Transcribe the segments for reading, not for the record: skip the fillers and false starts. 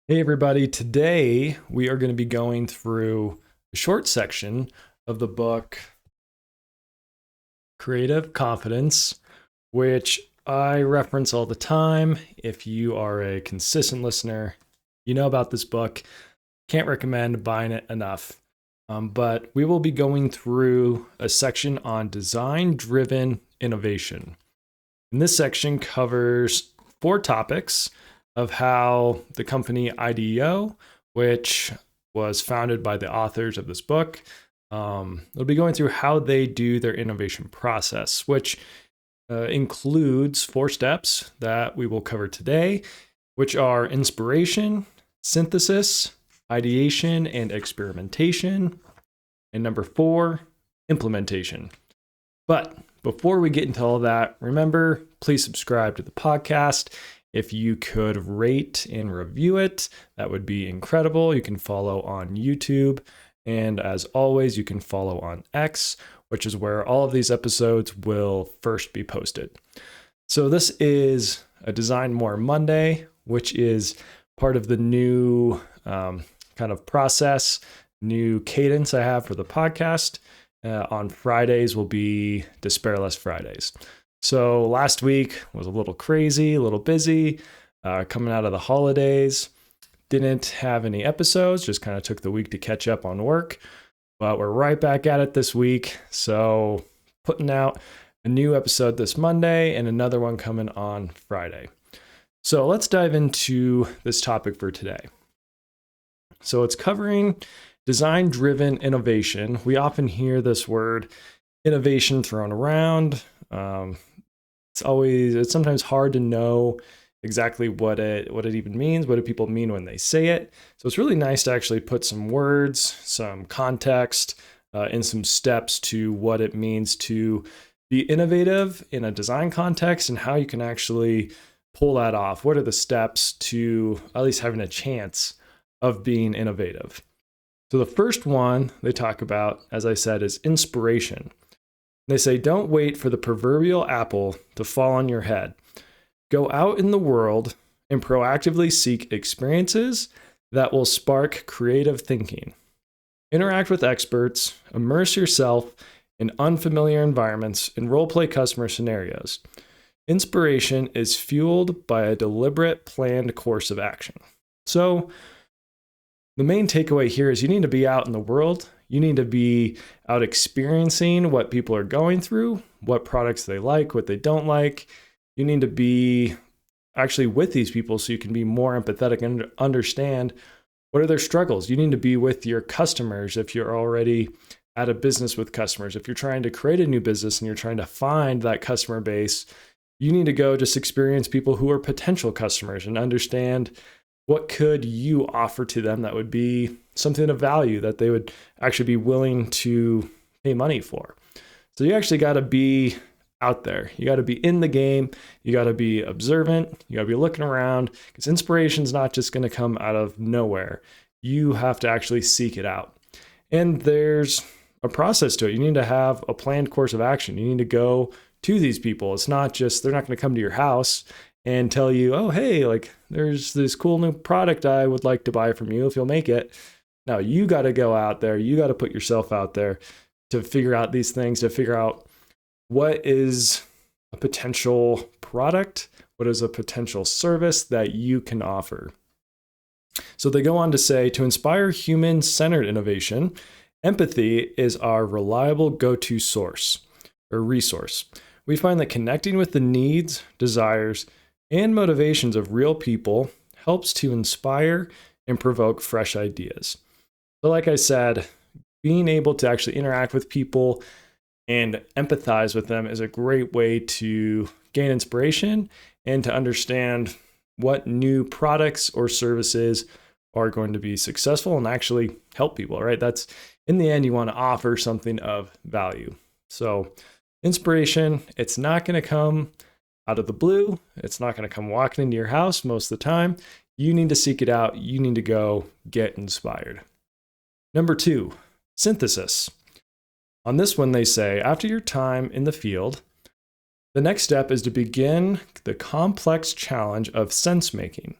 Hey everybody, today we are going to be going through a short section of the book Creative Confidence, which I reference all the time. If you are a consistent listener, you know about this book. Can't recommend buying it enough. But we will be going through a section on design-driven innovation. And this section covers 4 topics of how the company IDEO, which was founded by the authors of this book, they'll be going through how they do their innovation process, which includes 4 steps that we will cover today, which are inspiration, synthesis, ideation and experimentation, and number 4, implementation. But before we get into all that, remember, please subscribe to the podcast. If you could rate and review it, that would be incredible. You can follow on YouTube. And as always, you can follow on X, which is where all of these episodes will first be posted. So this is a Design More Monday, which is part of the new kind of process, new cadence I have for the podcast. On Fridays will be Despair Less Fridays. So last week was a little crazy, a little busy, coming out of the holidays. Didn't have any episodes, just kind of took the week to catch up on work. But we're right back at it this week. So putting out a new episode this Monday and another one coming on Friday. So let's dive into this topic for today. So it's covering design-driven innovation. We often hear this word innovation thrown around. It's sometimes hard to know exactly what it even means. What do people mean when they say it? So it's really nice to actually put some words, some context, and some steps to what it means to be innovative in a design context and how you can actually pull that off. What are the steps to at least having a chance of being innovative? So the first one they talk about, as I said, is inspiration. They say, don't wait for the proverbial apple to fall on your head. Go out in the world and proactively seek experiences that will spark creative thinking. Interact with experts, immerse yourself in unfamiliar environments, and role-play customer scenarios. Inspiration is fueled by a deliberate, planned course of action. So the main takeaway here is you need to be out in the world. You need to be out experiencing what people are going through, what products they like, what they don't like. You need to be actually with these people so you can be more empathetic and understand what are their struggles. You need to be with your customers if you're already at a business with customers. If you're trying to create a new business and you're trying to find that customer base, you need to go just experience people who are potential customers and understand what could you offer to them that would be something of value that they would actually be willing to pay money for. So you actually got to be out there. You got to be in the game. You got to be observant. You got to be looking around because inspiration is not just going to come out of nowhere. You have to actually seek it out. And there's a process to it. You need to have a planned course of action. You need to go to these people. It's not just, they're not going to come to your house and tell you, oh, hey, like there's this cool new product I would like to buy from you if you'll make it. No, you got to go out there. You got to put yourself out there to figure out these things, to figure out what is a potential product, what is a potential service that you can offer. So they go on to say, to inspire human-centered innovation, empathy is our reliable go-to source or resource. We find that connecting with the needs, desires, and motivations of real people helps to inspire and provoke fresh ideas. So like I said, being able to actually interact with people and empathize with them is a great way to gain inspiration and to understand what new products or services are going to be successful and actually help people, right? That's in the end, you want to offer something of value. So inspiration, it's not going to come out of the blue. It's not going to come walking into your house most of the time. You need to seek it out. You need to go get inspired. Number 2, synthesis. On this one, they say, after your time in the field, the next step is to begin the complex challenge of sense making.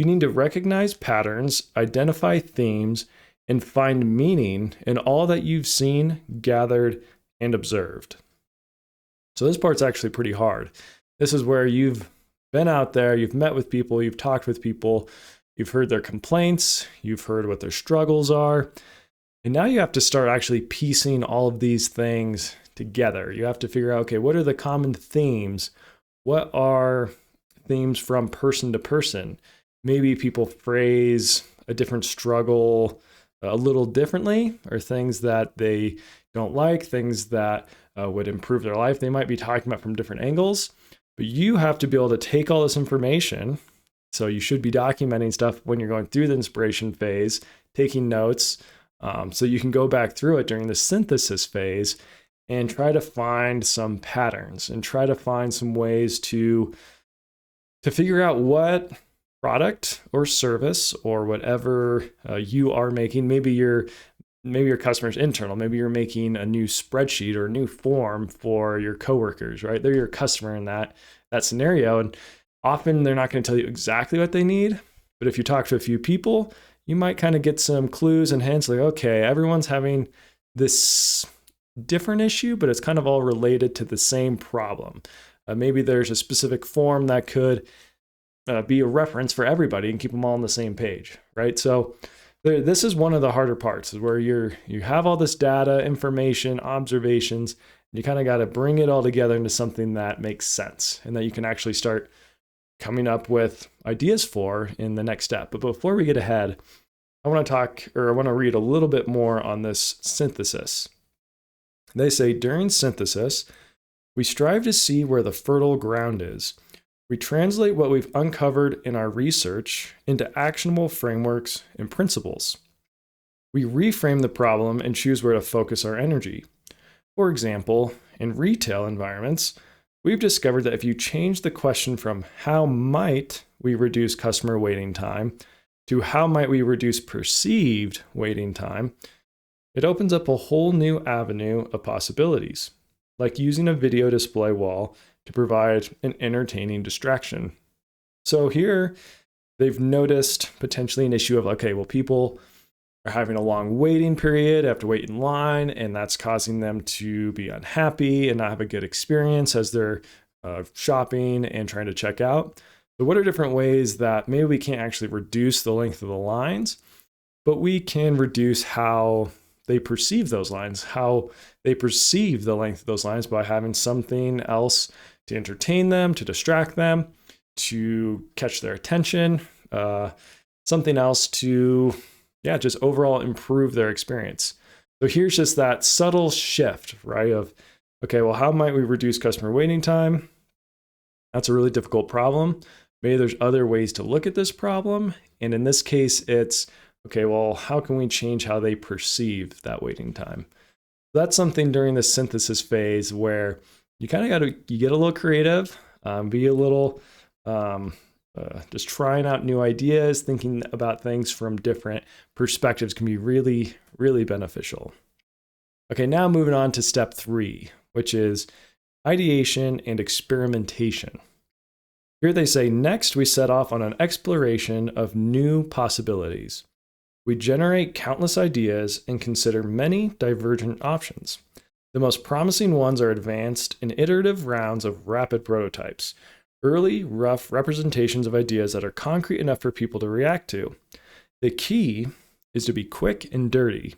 You need to recognize patterns, identify themes, and find meaning in all that you've seen, gathered, and observed. So this part's actually pretty hard. This is where you've been out there, you've met with people, you've talked with people, you've heard their complaints, you've heard what their struggles are, and now you have to start actually piecing all of these things together. You have to figure out, okay, what are the common themes? What are themes from person to person? Maybe people phrase a different struggle a little differently, or things that they don't like, things that would improve their life. They might be talking about from different angles, but you have to be able to take all this information. So you should be documenting stuff when you're going through the inspiration phase, taking notes, so you can go back through it during the synthesis phase and try to find some patterns and try to find some ways to figure out what product or service or whatever you are making. Maybe your customer's internal. Maybe you're making a new spreadsheet or a new form for your coworkers, right? They're your customer in that scenario. And often they're not going to tell you exactly what they need. But if you talk to a few people, you might kind of get some clues and hints like, okay, everyone's having this different issue, but it's kind of all related to the same problem. Maybe there's a specific form that could be a reference for everybody and keep them all on the same page, right? So this is one of the harder parts, is where you have all this data, information, observations, and you kind of got to bring it all together into something that makes sense and that you can actually start coming up with ideas for in the next step. But before we get ahead, I want to read a little bit more on this synthesis. They say, during synthesis, we strive to see where the fertile ground is. We translate what we've uncovered in our research into actionable frameworks and principles. We reframe the problem and choose where to focus our energy. For example, in retail environments, we've discovered that if you change the question from how might we reduce customer waiting time to how might we reduce perceived waiting time, it opens up a whole new avenue of possibilities, like using a video display wall to provide an entertaining distraction. So here, they've noticed potentially an issue of, okay, well, people are having a long waiting period, have to wait in line, and that's causing them to be unhappy and not have a good experience as they're shopping and trying to check out. So what are different ways that maybe we can't actually reduce the length of the lines, but we can reduce how they perceive those lines, how they perceive the length of those lines by having something else to entertain them, to distract them, to catch their attention, something else to, just overall improve their experience. So here's just that subtle shift, right? Of, okay, well, how might we reduce customer waiting time? That's a really difficult problem. Maybe there's other ways to look at this problem. And in this case, it's, okay, well, how can we change how they perceive that waiting time? That's something during the synthesis phase where you kind of you get a little creative, be a little just trying out new ideas, thinking about things from different perspectives can be really, really beneficial. Okay, now moving on to step 3, which is ideation and experimentation. Here they say, next we set off on an exploration of new possibilities. We generate countless ideas and consider many divergent options. The most promising ones are advanced in iterative rounds of rapid prototypes, early, rough representations of ideas that are concrete enough for people to react to. The key is to be quick and dirty,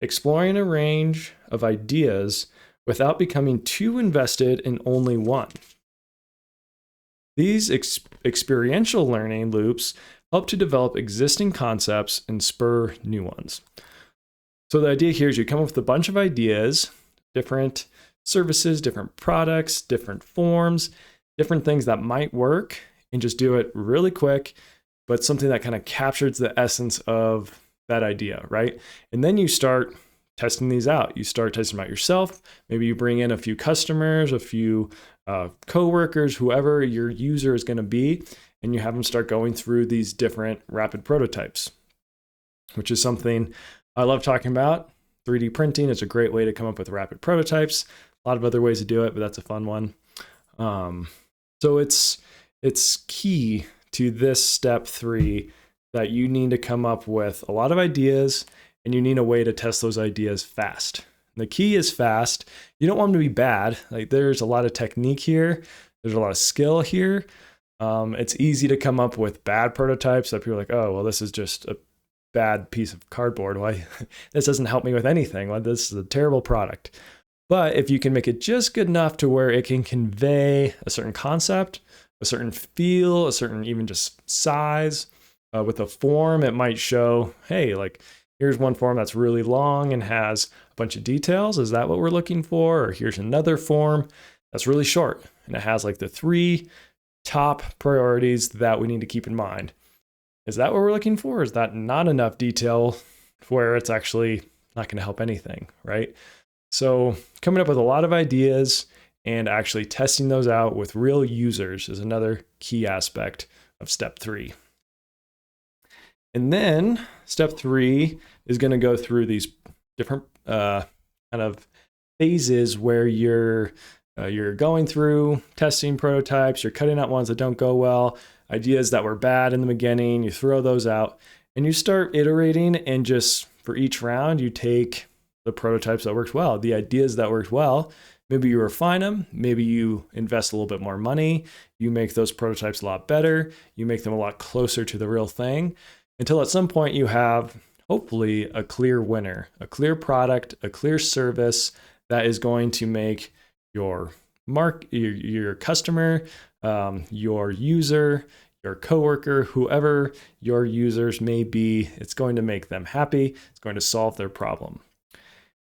exploring a range of ideas without becoming too invested in only one. These experiential learning loops help to develop existing concepts and spur new ones. So the idea here is you come up with a bunch of ideas, different services, different products, different forms, different things that might work, and just do it really quick, but something that kind of captures the essence of that idea, right? And then you start testing these out. You start testing them out yourself. Maybe you bring in a few customers, a few coworkers, whoever your user is going to be, and you have them start going through these different rapid prototypes, which is something I love talking about. 3D printing is a great way to come up with rapid prototypes. A lot of other ways to do it, but that's a fun one. So it's key to this step 3 that you need to come up with a lot of ideas and you need a way to test those ideas fast. The key is fast. You don't want them to be bad. Like, there's a lot of technique here. There's a lot of skill here. It's easy to come up with bad prototypes that people are like, oh, well, this is just a bad piece of cardboard. Why? This doesn't help me with anything. Well, this is a terrible product. But if you can make it just good enough to where it can convey a certain concept, a certain feel, a certain even just size, with a form, it might show, hey, like, here's one form that's really long and has a bunch of details. Is that what we're looking for? Or here's another form that's really short and it has like the 3 top priorities that we need to keep in mind. Is that what we're looking for? Or is that not enough detail where it's actually not going to help anything, right? So coming up with a lot of ideas and actually testing those out with real users is another key aspect of step 3. And then step 3 is going to go through these different kind of phases where you're going through testing prototypes, you're cutting out ones that don't go well, ideas that were bad in the beginning, you throw those out, and you start iterating, and just for each round, you take the prototypes that worked well, the ideas that worked well, maybe you refine them, maybe you invest a little bit more money, you make those prototypes a lot better, you make them a lot closer to the real thing, until at some point you have hopefully a clear winner, a clear product, a clear service that is going to make your customer, your user, your coworker, whoever your users may be, it's going to make them happy. It's going to solve their problem.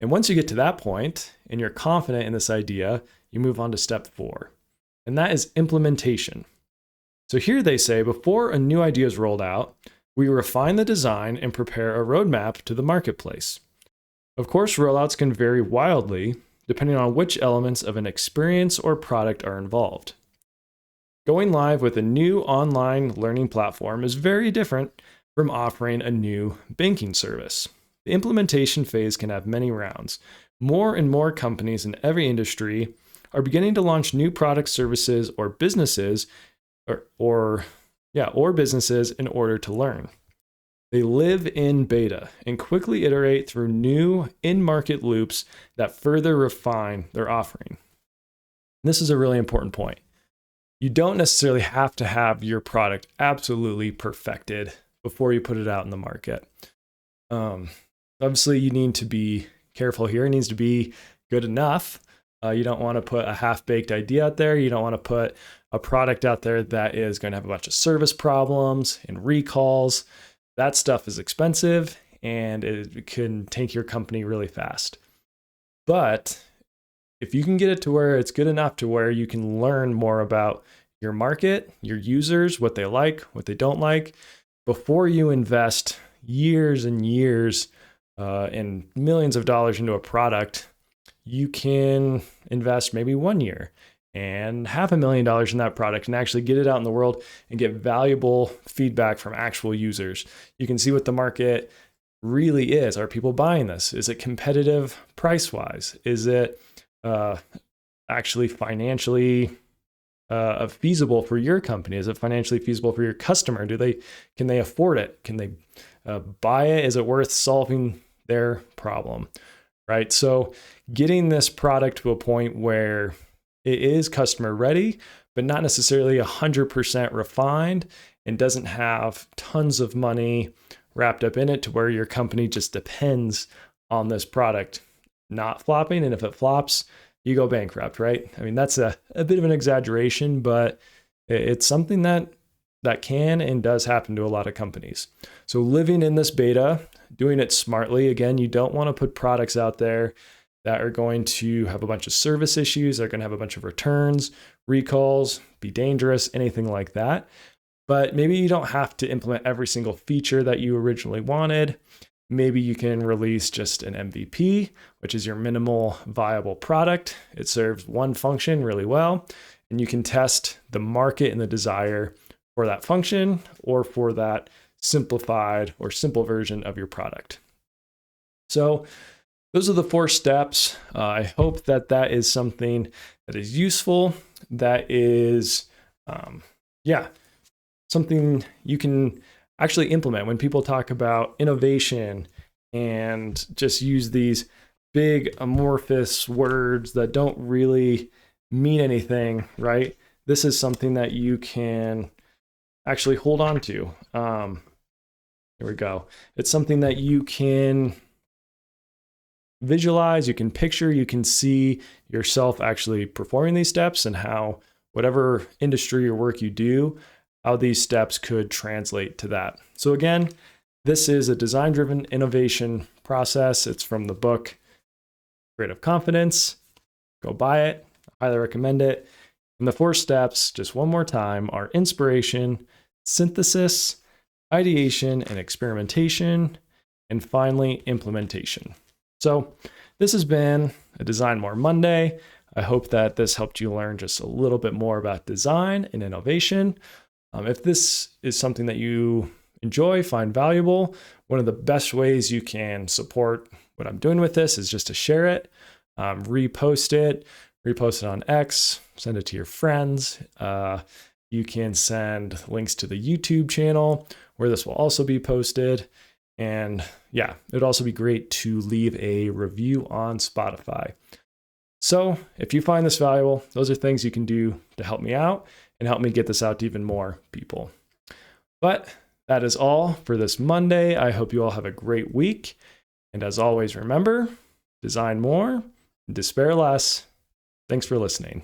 And once you get to that point and you're confident in this idea, you move on to step 4, and that is implementation. So here they say, before a new idea is rolled out, we refine the design and prepare a roadmap to the marketplace. Of course, rollouts can vary wildly depending on which elements of an experience or product are involved. Going live with a new online learning platform is very different from offering a new banking service. The implementation phase can have many rounds. More and more companies in every industry are beginning to launch new products, services, or businesses or businesses in order to learn. They live in beta and quickly iterate through new in-market loops that further refine their offering. This is a really important point. You don't necessarily have to have your product absolutely perfected before you put it out in the market. Obviously, you need to be careful here. It needs to be good enough. You don't want to put a half-baked idea out there. You don't want to put a product out there that is going to have a bunch of service problems and recalls. That stuff is expensive and it can tank your company really fast. But if you can get it to where it's good enough to where you can learn more about your market, your users, what they like, what they don't like, before you invest years and years and millions of dollars into a product, you can invest maybe 1 year and $500,000 in that product and actually get it out in the world and get valuable feedback from actual users. You can see what the market really is. Are people buying this? Is it competitive price-wise? Is it actually financially feasible for your company? Is it financially feasible for your customer? Can they afford it? Can they buy it? Is it worth solving their problem? Right? So getting this product to a point where it is customer ready, but not necessarily 100% refined and doesn't have tons of money wrapped up in it to where your company just depends on this product not flopping. And if it flops, you go bankrupt, right? I mean, that's a bit of an exaggeration, but it's something that can and does happen to a lot of companies. So living in this beta, doing it smartly. Again, you don't want to put products out there that are going to have a bunch of service issues, they're going to have a bunch of returns, recalls, be dangerous, anything like that. But maybe you don't have to implement every single feature that you originally wanted. Maybe you can release just an MVP, which is your minimal viable product. It serves one function really well, and you can test the market and the desire for that function or for that simplified or simple version of your product. So those are the 4 steps. I hope that is something that is useful, that is, something you can actually implement. When people talk about innovation and just use these big amorphous words that don't really mean anything, right? This is something that you can actually hold on to. Here we go. It's something that you can visualize, you can picture, you can see yourself actually performing these steps, and how whatever industry or work you do, how these steps could translate to that. So again, this is a design-driven innovation process. It's from the book Creative Confidence. Go buy it. I highly recommend it. And the 4 steps, just one more time, are inspiration, synthesis, ideation and experimentation, and finally, implementation. So this has been a Design More Monday. I hope that this helped you learn just a little bit more about design and innovation. If this is something that you enjoy, find valuable, one of the best ways you can support what I'm doing with this is just to share it, repost it on X, send it to your friends. You can send links to the YouTube channel where this will also be posted. And yeah, it'd also be great to leave a review on Spotify. So if you find this valuable, those are things you can do to help me out and help me get this out to even more people. But that is all for this Monday. I hope you all have a great week. And as always, remember, design more, despair less. Thanks for listening.